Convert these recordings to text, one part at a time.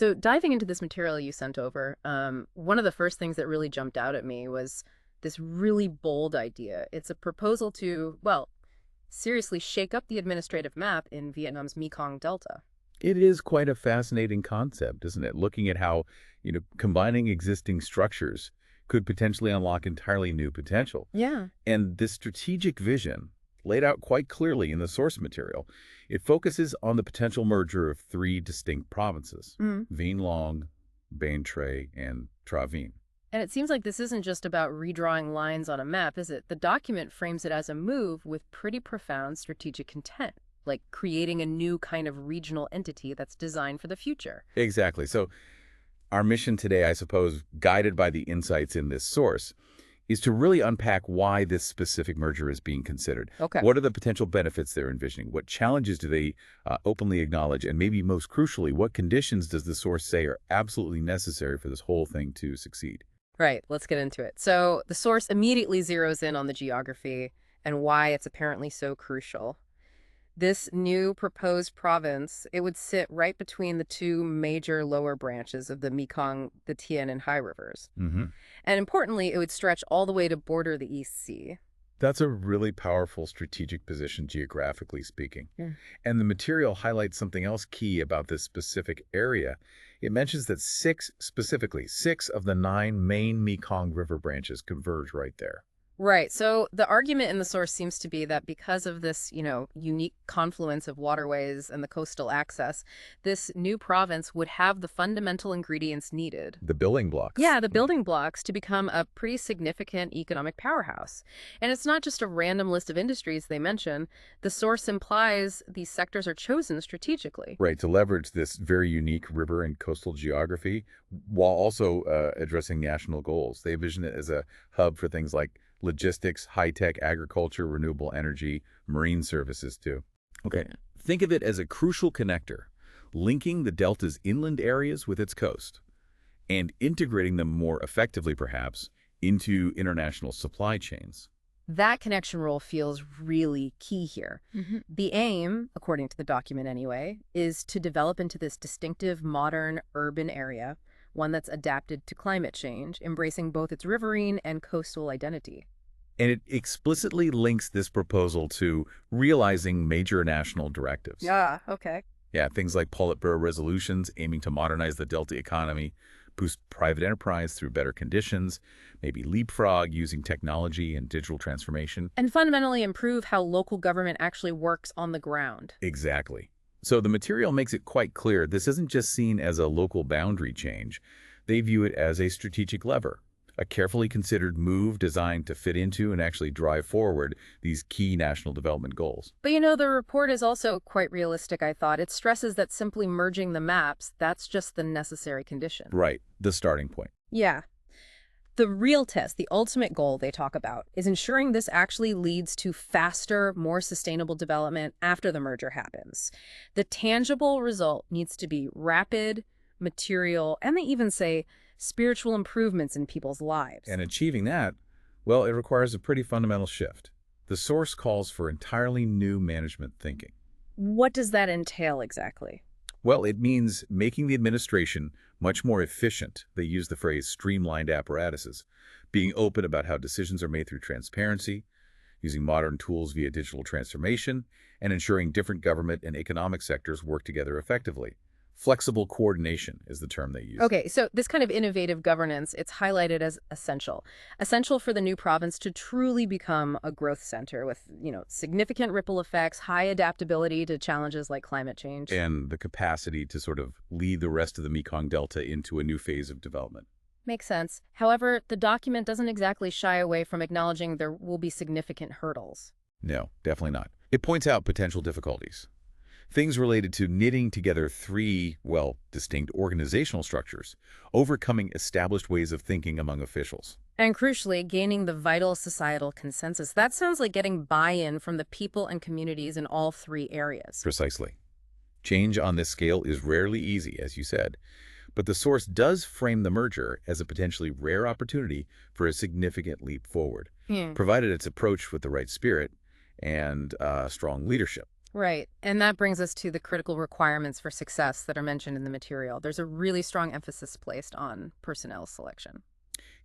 So diving into this material you sent over, one of the first things that really jumped out at me was this really bold idea. It's a proposal to, well, seriously shake up the administrative map in Vietnam's Mekong Delta. It is quite a fascinating concept, isn't it? Looking at how, combining existing structures could potentially unlock entirely new potential. Yeah. And this strategic vision, laid out quite clearly in the source material, it focuses on the potential merger of three distinct provinces, Mm. Vĩnh Long, Bến Tre, and Trà Vinh. And it seems like this isn't just about redrawing lines on a map, is it? The document frames it as a move with pretty profound strategic intent, like creating a new kind of regional entity that's designed for the future. Exactly. So our mission today, I suppose, guided by the insights in this source, is to really unpack why this specific merger is being considered. Okay. What are the potential benefits they're envisioning? What challenges do they openly acknowledge? And maybe most crucially, what conditions does the source say are absolutely necessary for this whole thing to succeed? Right, let's get into it. So the source immediately zeroes in on the geography and why it's apparently so crucial. This new proposed province, it would sit right between the two major lower branches of the Mekong, the Tien, and Hai rivers. Mm-hmm. And importantly, it would stretch all the way to border the East Sea. That's a really powerful strategic position, geographically speaking. Yeah. And the material highlights something else key about this specific area. It mentions that six of the 9 main Mekong River branches converge right there. Right. So the argument in the source seems to be that because of this, unique confluence of waterways and the coastal access, this new province would have the fundamental ingredients needed. The building blocks. Yeah, the building blocks to become a pretty significant economic powerhouse. And it's not just a random list of industries they mention. The source implies these sectors are chosen strategically. Right, to leverage this very unique river and coastal geography while also addressing national goals. They envision it as a hub for things like logistics, high-tech agriculture, renewable energy, marine services too. Okay, think of it as a crucial connector, linking the Delta's inland areas with its coast and integrating them more effectively, perhaps, into international supply chains. That connection role feels really key here. The aim, according to the document anyway, is to develop into this distinctive modern urban area, one that's adapted to climate change, embracing both its riverine and coastal identity. And it explicitly links this proposal to realizing major national directives. Yeah, okay. Yeah, things like Politburo resolutions aiming to modernize the Delta economy, boost private enterprise through better conditions, maybe leapfrog using technology and digital transformation. And fundamentally improve how local government actually works on the ground. Exactly. So the material makes it quite clear this isn't just seen as a local boundary change. They view it as a strategic lever, a carefully considered move designed to fit into and actually drive forward these key national development goals. But the report is also quite realistic, I thought. It stresses that simply merging the maps, that's just the necessary condition. Right, the starting point. Yeah. The real test, the ultimate goal they talk about, is ensuring this actually leads to faster, more sustainable development after the merger happens. The tangible result needs to be rapid, material, and they even say spiritual improvements in people's lives. And achieving that, well, it requires a pretty fundamental shift. The source calls for entirely new management thinking. What does that entail exactly? Well, it means making the administration much more efficient. They use the phrase streamlined apparatuses, being open about how decisions are made through transparency, using modern tools via digital transformation, and ensuring different government and economic sectors work together effectively. Flexible coordination is the term they use. Okay, so this kind of innovative governance, it's highlighted as essential. Essential for the new province to truly become a growth center with, significant ripple effects, high adaptability to challenges like climate change. And the capacity to sort of lead the rest of the Mekong Delta into a new phase of development. Makes sense. However, the document doesn't exactly shy away from acknowledging there will be significant hurdles. No, definitely not. It points out potential difficulties. Things related to knitting together three, distinct organizational structures, overcoming established ways of thinking among officials. And crucially, gaining the vital societal consensus. That sounds like getting buy-in from the people and communities in all three areas. Precisely. Change on this scale is rarely easy, as you said, but the source does frame the merger as a potentially rare opportunity for a significant leap forward, provided it's approached with the right spirit and strong leadership. Right. And that brings us to the critical requirements for success that are mentioned in the material. There's a really strong emphasis placed on personnel selection.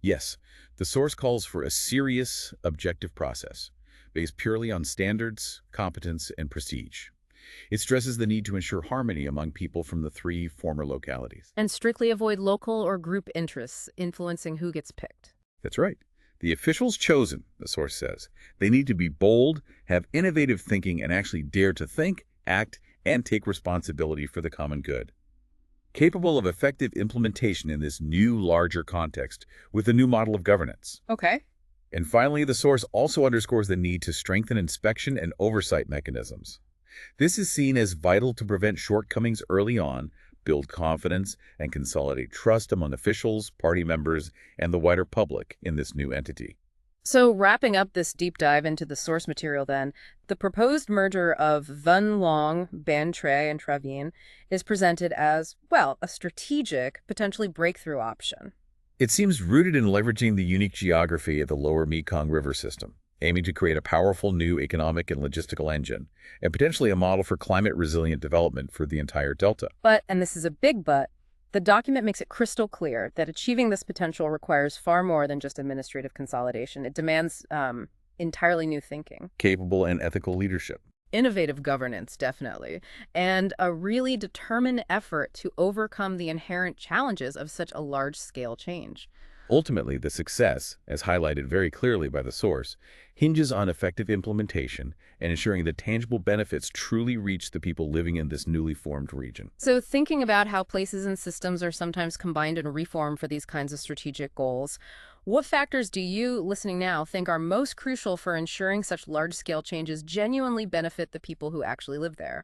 Yes, the source calls for a serious, objective process based purely on standards, competence, and prestige. It stresses the need to ensure harmony among people from the three former localities. And strictly avoid local or group interests influencing who gets picked. That's right. The officials chosen, the source says, they need to be bold, have innovative thinking, and actually dare to think, act, and take responsibility for the common good. Capable of effective implementation in this new, larger context with a new model of governance. Okay. And finally, the source also underscores the need to strengthen inspection and oversight mechanisms. This is seen as vital to prevent shortcomings early on, build confidence, and consolidate trust among officials, party members, and the wider public in this new entity. So wrapping up this deep dive into the source material then, the proposed merger of Vĩnh Long, Bến Tre, and Trà Vinh is presented as, well, a strategic, potentially breakthrough option. It seems rooted in leveraging the unique geography of the lower Mekong River system, aiming to create a powerful new economic and logistical engine, and potentially a model for climate-resilient development for the entire delta. But, and this is a big but, the document makes it crystal clear that achieving this potential requires far more than just administrative consolidation. It demands entirely new thinking. Capable and ethical leadership. Innovative governance, definitely, and a really determined effort to overcome the inherent challenges of such a large-scale change. Ultimately, the success, as highlighted very clearly by the source, hinges on effective implementation and ensuring that tangible benefits truly reach the people living in this newly formed region. So thinking about how places and systems are sometimes combined and reformed for these kinds of strategic goals, what factors do you, listening now, think are most crucial for ensuring such large-scale changes genuinely benefit the people who actually live there?